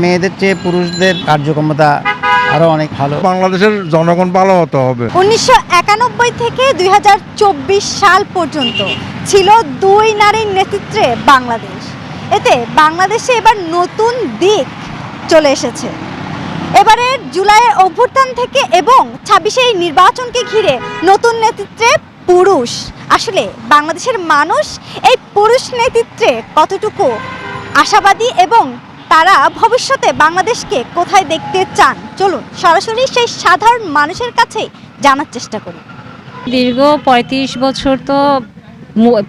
মেয়েদের চেয়ে পুরুষদের কার্যক্ষমতা আরো অনেক ভালো। বাংলাদেশের জনগণ ভালো হতে হবে। 1991 থেকে 2024 সাল পর্যন্ত ছিল দুই নারীর নেতৃত্বে বাংলাদেশ। এতে বাংলাদেশে এবার নতুন দিক চলে এসেছে। এবারের জুলাইয়ের অভ্যুত্থান থেকে এবং 26 এই নির্বাচনকে ঘিরে নতুন নেতৃত্বে পুরুষ। আসলে বাংলাদেশের মানুষ এই পুরুষ নেতৃত্বে কতটুকু আশাবাদী এবং তারা ভবিষ্যতে বাংলাদেশকে কোথায় দেখতে চান, চলুন সরাসরি সেই সাধারণ মানুষের কাছে জানার চেষ্টা করি। দীর্ঘ 35 বছর তো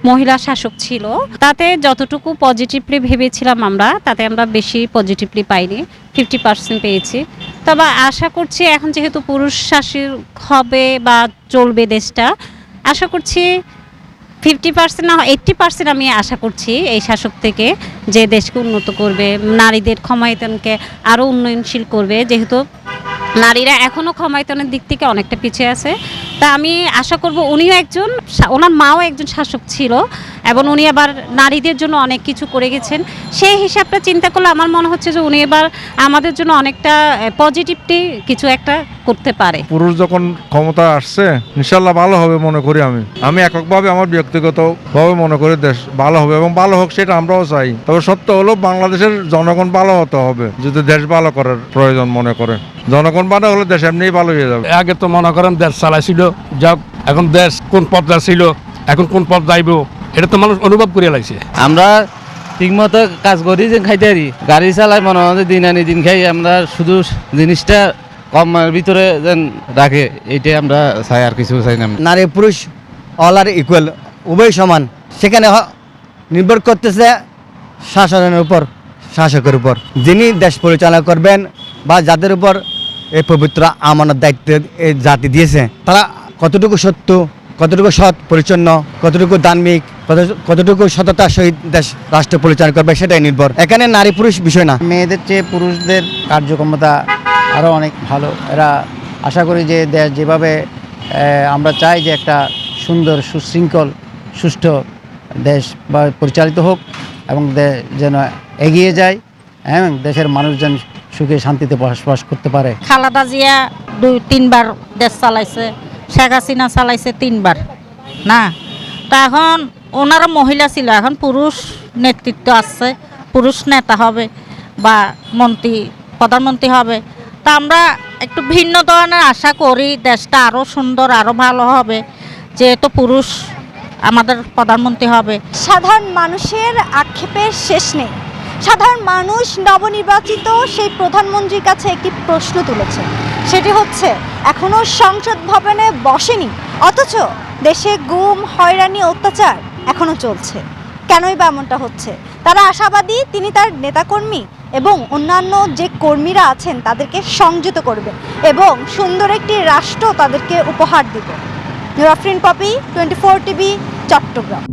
মহিলা শাসক ছিল, তাতে যতটুকু পজিটিভলি ভেবেছিলাম আমরা, তাতে আমরা বেশি পজিটিভলি পাইনি, 50% পেয়েছি। তবে আশা করছি এখন যেহেতু পুরুষ শাসক হবে বা চলবে দেশটা, আশা করছি 50% না 80% আমি আশা করছি এই শাসক থেকে, যে দেশকে উন্নত করবে, নারীদের ক্ষমতায়নকে আরও উন্নয়নশীল করবে, যেহেতু নারীরা এখনও ক্ষমতায়নের দিক থেকে অনেকটা পিছিয়ে আছে। তা আমি আশা করব উনিও একজন, ওনার মাও একজন শাসক ছিল এবং উনি আবার নারীদের জন্য অনেক কিছু করে গেছেন। সেই হিসাবটা চিন্তা করলে আমার মনে হচ্ছে যে উনি এবার আমাদের জন্য অনেকটা পজিটিভলি কিছু একটা করতে পারে। পুরুষ যখন ক্ষমতা আসছে ইনশাল্লাহ ভালো হবে মনে করি। আমি এককভাবে আমার ব্যক্তিগতভাবে মনে করি দেশ ভালো হবে এবং ভালো হোক সেটা আমরাও চাই। তবে সত্য হলো বাংলাদেশের জনগণ ভালো হতে হবে, যদি দেশ ভালো করার প্রয়োজন মনে করে। জনগণ ভালো হলে দেশ এমনিই ভালো হয়ে যাবে। আগে তো মনে করেন দেশ চালাইছিল, যাক এখন দেশ কোন পর্যায়ে ছিল, এখন কোন পথ যাইব, এটা তো মানুষ অনুভব করে লাগছে। আমরা ঠিকমতো কাজ করি যে খাইতে পারি, গাড়ি চালাই মনে হয় দিন আনি দিন খাই। আমরা শুধু জিনিসটা কমের ভিতরে যেন রাখে, এইটাই আমরা চাই, আর কিছু চাই না। নারী পুরুষ অল আর ইকুয়াল, উভয় সমান। সেখানে নির্ভর করতেছে শাসনের উপর, শাসকের উপর, যিনি দেশ পরিচালনা করবেন বা যাদের উপর এই পবিত্র আমানত দায়িত্ব এই জাতি দিয়েছে, তারা কতটুকু সত্য, কতটুকু সৎ পরিচ্ছন্ন, কতটুকু ধার্মিক, কতটুকু সততার সহিত দেশ রাষ্ট্র পরিচালনা করবে সেটাই নির্ভর। এখানে নারী পুরুষ বিষয় না। মেয়েদের চেয়ে পুরুষদের কার্যক্ষমতা আরও অনেক ভালো। এরা আশা করি যে দেশ যেভাবে আমরা চাই যে একটা সুন্দর সুশৃঙ্খল সুষ্ঠু দেশ বা পরিচালিত হোক এবং যেন এগিয়ে যায় এবং দেশের মানুষজন সুখে শান্তিতে বসবাস করতে পারে। খালেদা জিয়া 2-3 বার দেশ চালাইছে, শেখ হাসিনা চালাইছে 3 বার না। তা এখন ওনারা মহিলা ছিল, এখন পুরুষ নেতৃত্ব আসছে, পুরুষ নেতা হবে বা মন্ত্রী প্রধানমন্ত্রী হবে। তা আমরা একটু ভিন্ন ধরনের আশা করি, দেশটা আরও সুন্দর আরও ভালো হবে, যেহেতু পুরুষ আমাদের প্রধানমন্ত্রী হবে। সাধারণ মানুষের আক্ষেপের শেষ নেই। সাধারণ মানুষ নবনির্বাচিত সেই প্রধানমন্ত্রীর কাছে একটি প্রশ্ন তুলেছে, সেটি হচ্ছে এখনও সংসদ ভবনে বসেনি, অথচ দেশে গুম, হয়রানি, অত্যাচার এখনও চলছে। কেনই বা এমনটা হচ্ছে? তারা আশাবাদী তিনি তার নেতাকর্মী এবং অন্যান্য যে কর্মীরা আছেন তাদেরকে সংযত করবেন এবং সুন্দর একটি রাষ্ট্র তাদেরকে উপহার দেবে। নুরাফরিন পপি, 24 টিভি, চট্টগ্রাম।